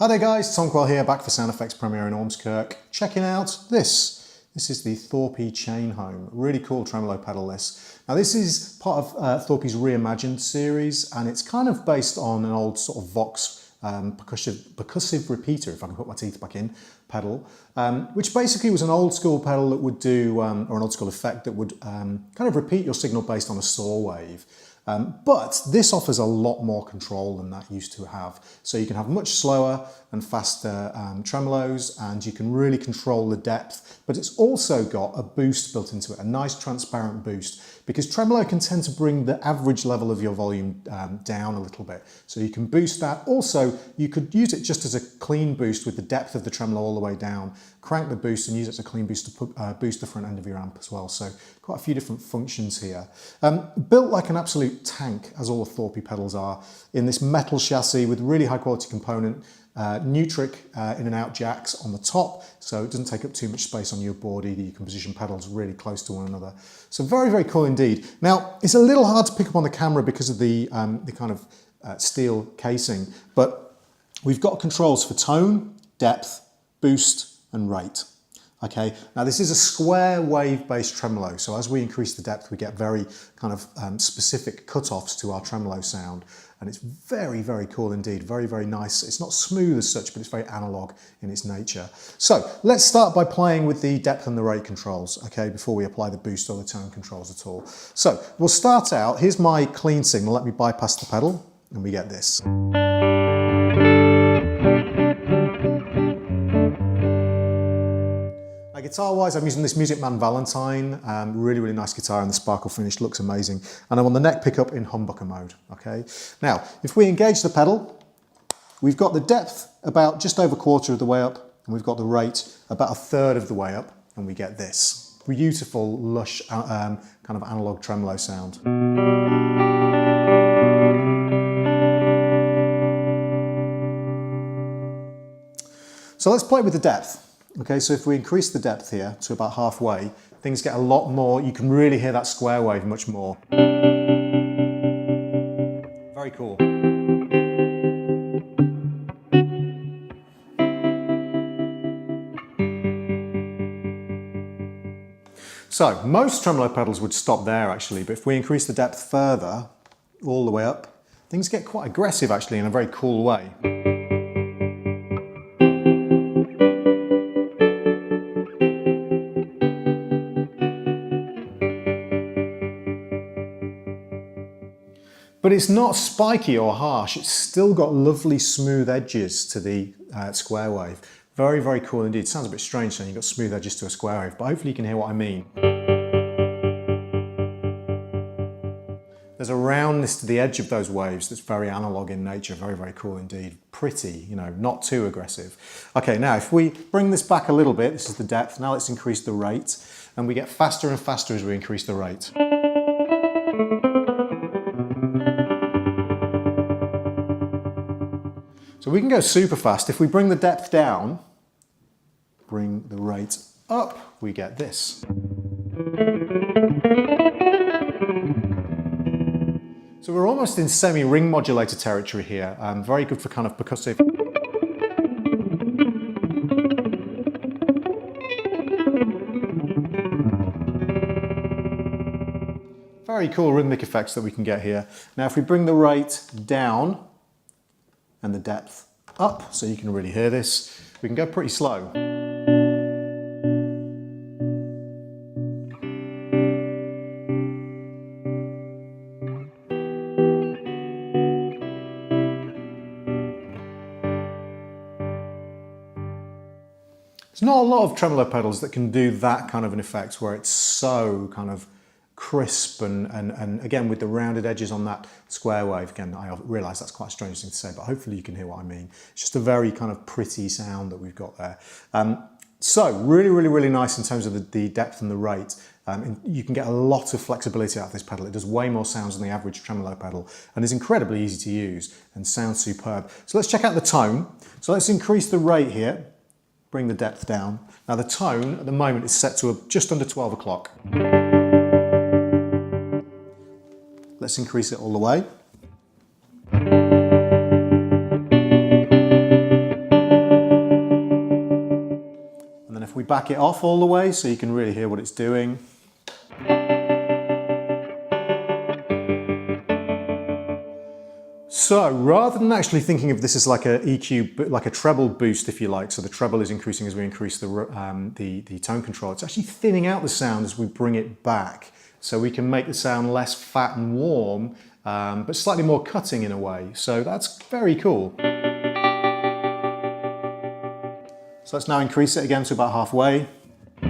Hi there guys, Tom Quayle here, back for Sound Effects Premiere in Ormskirk. Checking out this. This is the Thorpy Chain Home. Really cool tremolo pedal this. Now this is part of Thorpy's Reimagined series, and it's kind of based on an old sort of Vox percussive repeater, if I can put my teeth back in, pedal, which basically was an old school pedal that would do, or an old school effect that would kind of repeat your signal based on a saw wave. But this offers a lot more control than that used to have. So you can have much slower and faster tremolos, and you can really control the depth, but it's also got a boost built into it, a nice transparent boost, because tremolo can tend to bring the average level of your volume down a little bit. So you can boost that. Also, you could use it just as a clean boost with the depth of the tremolo all the way down, crank the boost and use it as a clean boost to boost the front end of your amp as well. So quite a few different functions here. Built like an absolute tank, as all the Thorpy pedals are, in this metal chassis with really high quality component, Neutrik in and out jacks on the top, so it doesn't take up too much space on your board either. You can position pedals really close to one another. So very, very cool indeed. Now, it's a little hard to pick up on the camera because of the kind of steel casing, but we've got controls for tone, depth, boost and rate. Okay, now this is a square wave based tremolo, so as we increase the depth we get very kind of specific cut-offs to our tremolo sound, and it's very, very cool indeed, very, very nice. It's not smooth as such, but it's very analog in its nature. So let's start by playing with the depth and the rate controls, okay, before we apply the boost or the tone controls at all. So we'll start out, here's my clean signal, let me bypass the pedal, and we get this. Guitar-wise, I'm using this Music Man Valentine, really, really nice guitar, and the sparkle finish looks amazing. And I'm on the neck pickup in humbucker mode, okay? Now, if we engage the pedal, we've got the depth about just over a quarter of the way up, and we've got the rate about a third of the way up, and we get this beautiful, lush, kind of analog tremolo sound. So let's play with the depth. Okay, so if we increase the depth here to about halfway, things get a lot more, you can really hear that square wave much more. Very cool. So, most tremolo pedals would stop there actually, but if we increase the depth further, all the way up, things get quite aggressive actually in a very cool way. But it's not spiky or harsh, it's still got lovely smooth edges to the square wave. Very, very cool indeed. It sounds a bit strange saying you've got smooth edges to a square wave, but hopefully you can hear what I mean. There's a roundness to the edge of those waves that's very analog in nature, very, very cool indeed. Pretty, you know, not too aggressive. Okay, now if we bring this back a little bit, this is the depth, now let's increase the rate, and we get faster and faster as we increase the rate. So we can go super fast. If we bring the depth down, bring the rate up, we get this. So we're almost in semi-ring modulator territory here. Very good for kind of percussive. Very cool rhythmic effects that we can get here. Now if we bring the rate down, and the depth up, so you can really hear this, we can go pretty slow. There's not a lot of tremolo pedals that can do that kind of an effect where it's so kind of crisp and again with the rounded edges on that square wave. Again, I realise that's quite a strange thing to say, but hopefully you can hear what I mean. It's just a very kind of pretty sound that we've got there. So really, really, really nice in terms of the depth and the rate. And you can get a lot of flexibility out of this pedal. It does way more sounds than the average tremolo pedal and is incredibly easy to use and sounds superb. So let's check out the tone. So let's increase the rate here, bring the depth down. Now the tone at the moment is set to just under 12 o'clock. Let's increase it all the way. we back it off all the way so you can really hear what it's doing. So rather than actually thinking of this as like a EQ, like a treble boost, if you like, so the treble is increasing as we increase the tone control, it's actually thinning out the sound as we bring it back. So we can make the sound less fat and warm, but slightly more cutting in a way. So that's very cool. So let's now increase it again to about halfway. You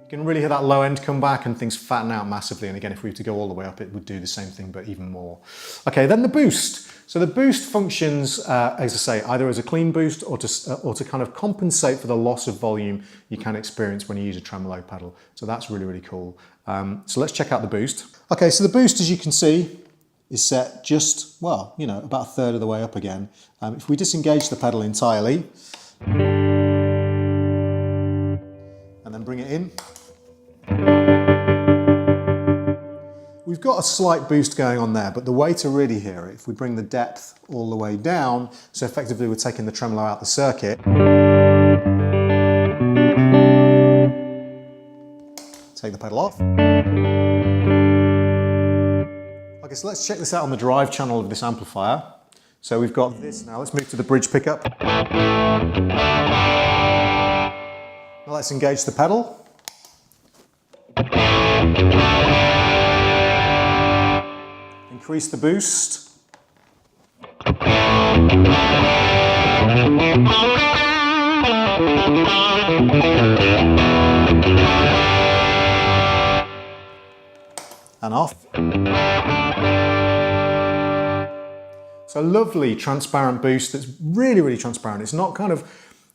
can really hear that low end come back and things fatten out massively. And again, if we were to go all the way up, it would do the same thing, but even more. Okay, then the boost. So the boost functions, as I say, either as a clean boost or to kind of compensate for the loss of volume you can experience when you use a tremolo pedal. So that's really, really cool. So let's check out the boost. Okay, so the boost, as you can see, is set just, well, you know, about a third of the way up again. If we disengage the pedal entirely, and then bring it in, we've got a slight boost going on there, but the way to really hear it, if we bring the depth all the way down, so effectively we're taking the tremolo out the circuit. Take the pedal off. Okay, so let's check this out on the drive channel of this amplifier. So we've got this now, let's move to the bridge pickup. Now let's engage the pedal. Increase the boost. And off. So lovely transparent boost that's really, really transparent. It's not kind of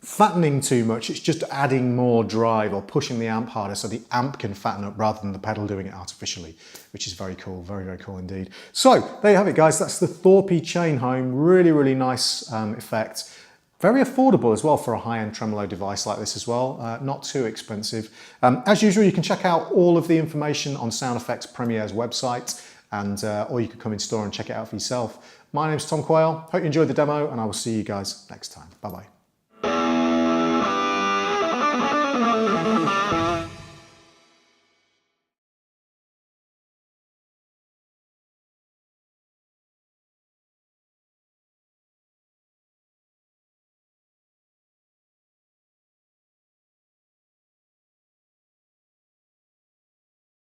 fattening too much, it's just adding more drive or pushing the amp harder so the amp can fatten up rather than the pedal doing it artificially, which is very cool, very, very cool indeed. So there you have it, guys. That's the Thorpy Chain Home. Really, really nice effect. Very affordable as well for a high-end tremolo device like this as well. Not too expensive. As usual, you can check out all of the information on Sound Effects Premiere's website, and or you could come in store and check it out for yourself. My name's Tom Quayle. Hope you enjoyed the demo, and I will see you guys next time. Bye-bye.